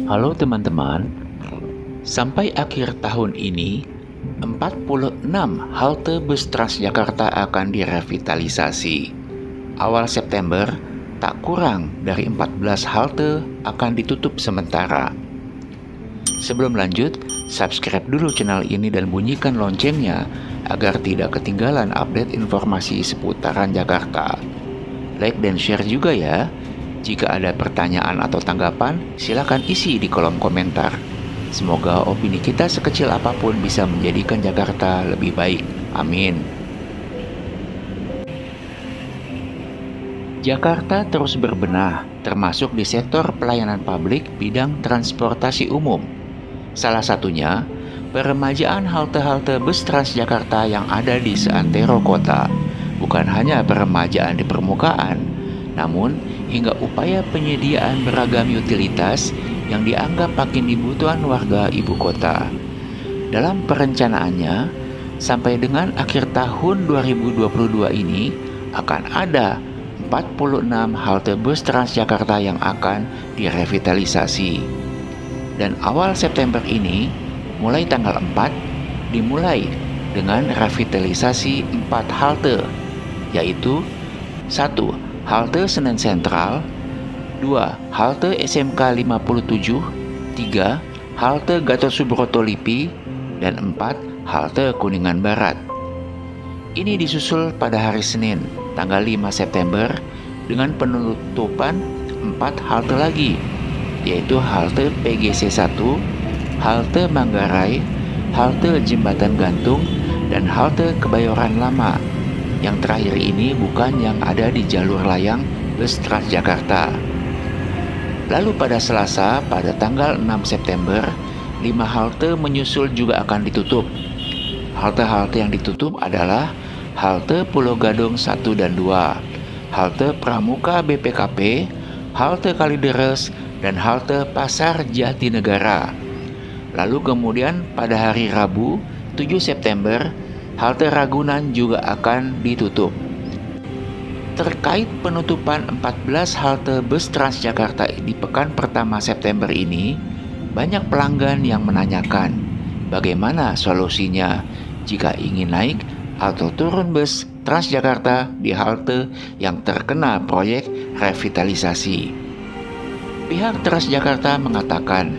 Halo teman-teman, sampai akhir tahun ini 46 halte bus Transjakarta akan direvitalisasi. Awal September, tak kurang dari 14 halte akan ditutup sementara. Sebelum lanjut, subscribe dulu channel ini dan bunyikan loncengnya agar tidak ketinggalan update informasi seputaran Jakarta. Like dan share juga ya. Jika ada pertanyaan atau tanggapan, silakan isi di kolom komentar. Semoga opini kita sekecil apapun bisa menjadikan Jakarta lebih baik. Amin. Jakarta terus berbenah, termasuk di sektor pelayanan publik bidang transportasi umum. Salah satunya, peremajaan halte-halte bus Transjakarta yang ada di seantero kota. Bukan hanya peremajaan di permukaan, namun hingga upaya penyediaan beragam utilitas yang dianggap makin dibutuhkan warga ibu kota. Dalam perencanaannya, sampai dengan akhir tahun 2022 ini akan ada 46 halte bus Transjakarta yang akan direvitalisasi. Dan awal September ini, mulai tanggal 4, dimulai dengan revitalisasi 4 halte, yaitu 1. Halte Senen Sentral, 2. Halte SMK 57, 3. Halte Gatot Subroto Lipi, dan 4. Halte Kuningan Barat. Ini disusul pada hari Senin, tanggal 5 September, dengan penutupan 4 halte lagi, yaitu halte PGC 1, halte Manggarai, halte Jembatan Gantung, dan halte Kebayoran Lama. Yang terakhir ini bukan yang ada di jalur layang bus Transjakarta. Lalu pada Selasa, pada tanggal 6 September, 5 halte menyusul juga akan ditutup. Halte-halte yang ditutup adalah halte Pulau Gadung 1 dan 2, halte Pramuka BPKP, halte Kalideres, dan halte Pasar Jatinegara. Lalu kemudian pada hari Rabu, 7 September, halte Ragunan juga akan ditutup. Terkait penutupan 14 halte bus Transjakarta di pekan pertama September ini, banyak pelanggan yang menanyakan bagaimana solusinya jika ingin naik atau turun bus Transjakarta di halte yang terkena proyek revitalisasi. Pihak Transjakarta mengatakan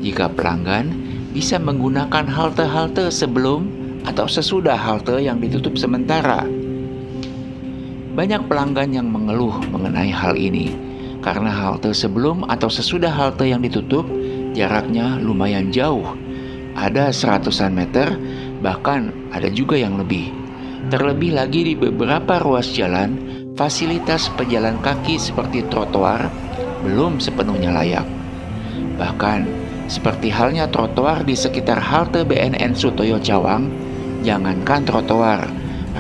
jika pelanggan bisa menggunakan halte-halte sebelum atau sesudah halte yang ditutup sementara. Banyak pelanggan yang mengeluh mengenai hal ini karena halte sebelum atau sesudah halte yang ditutup jaraknya lumayan jauh. Ada seratusan meter, bahkan ada juga yang lebih. Terlebih lagi di beberapa ruas jalan, fasilitas pejalan kaki seperti trotoar belum sepenuhnya layak. Bahkan seperti halnya trotoar di sekitar halte BNN Sutoyo Cawang, jangankan trotoar,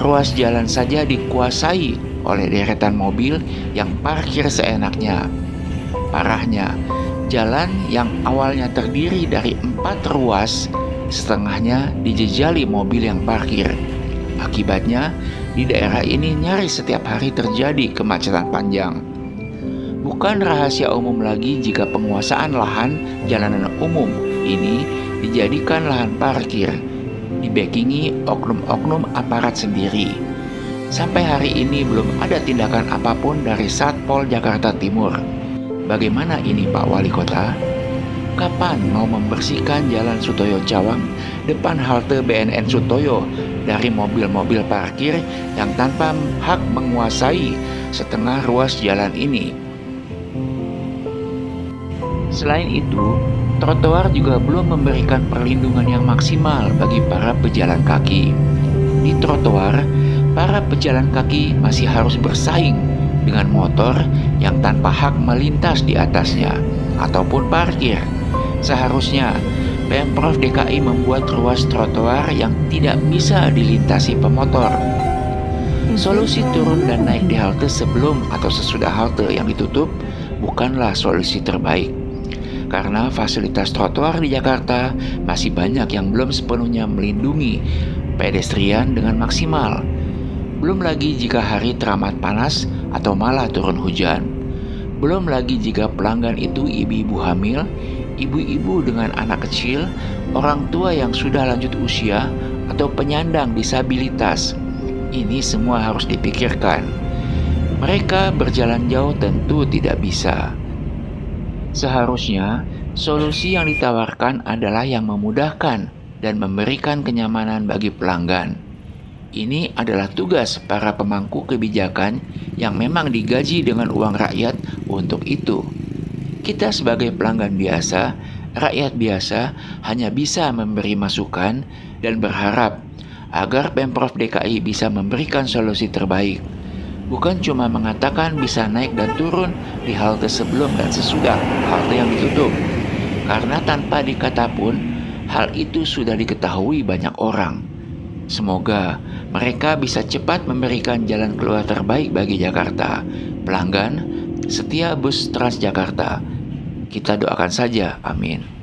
ruas jalan saja dikuasai oleh deretan mobil yang parkir seenaknya. Parahnya, jalan yang awalnya terdiri dari 4 ruas, setengahnya dijejali mobil yang parkir. Akibatnya, di daerah ini nyaris setiap hari terjadi kemacetan panjang. Bukan rahasia umum lagi jika penguasaan lahan jalanan umum ini dijadikan lahan parkir, dibackingi oknum-oknum aparat sendiri. Sampai hari ini belum ada tindakan apapun dari Satpol Jakarta Timur. Bagaimana ini Pak Wali Kota? Kapan mau membersihkan Jalan Sutoyo Cawang depan halte BNN Sutoyo dari mobil-mobil parkir yang tanpa hak menguasai setengah ruas jalan ini? Selain itu, trotoar juga belum memberikan perlindungan yang maksimal bagi para pejalan kaki. Di trotoar, para pejalan kaki masih harus bersaing dengan motor yang tanpa hak melintas di atasnya ataupun parkir. Seharusnya Pemprov DKI membuat ruas trotoar yang tidak bisa dilintasi pemotor. Solusi turun dan naik di halte sebelum atau sesudah halte yang ditutup bukanlah solusi terbaik. Karena fasilitas trotoar di Jakarta masih banyak yang belum sepenuhnya melindungi pedestrian dengan maksimal. Belum lagi jika hari teramat panas atau malah turun hujan. Belum lagi jika pelanggan itu ibu-ibu hamil, ibu-ibu dengan anak kecil, orang tua yang sudah lanjut usia, atau penyandang disabilitas. Ini semua harus dipikirkan. Mereka berjalan jauh tentu tidak bisa. Seharusnya, solusi yang ditawarkan adalah yang memudahkan dan memberikan kenyamanan bagi pelanggan. Ini adalah tugas para pemangku kebijakan yang memang digaji dengan uang rakyat untuk itu. Kita sebagai pelanggan biasa, rakyat biasa, hanya bisa memberi masukan dan berharap agar Pemprov DKI bisa memberikan solusi terbaik. Bukan cuma mengatakan bisa naik dan turun di halte sebelum dan sesudah halte yang ditutup. Karena tanpa dikata pun, hal itu sudah diketahui banyak orang. Semoga mereka bisa cepat memberikan jalan keluar terbaik bagi Jakarta. Pelanggan setia bus Transjakarta. Kita doakan saja, amin.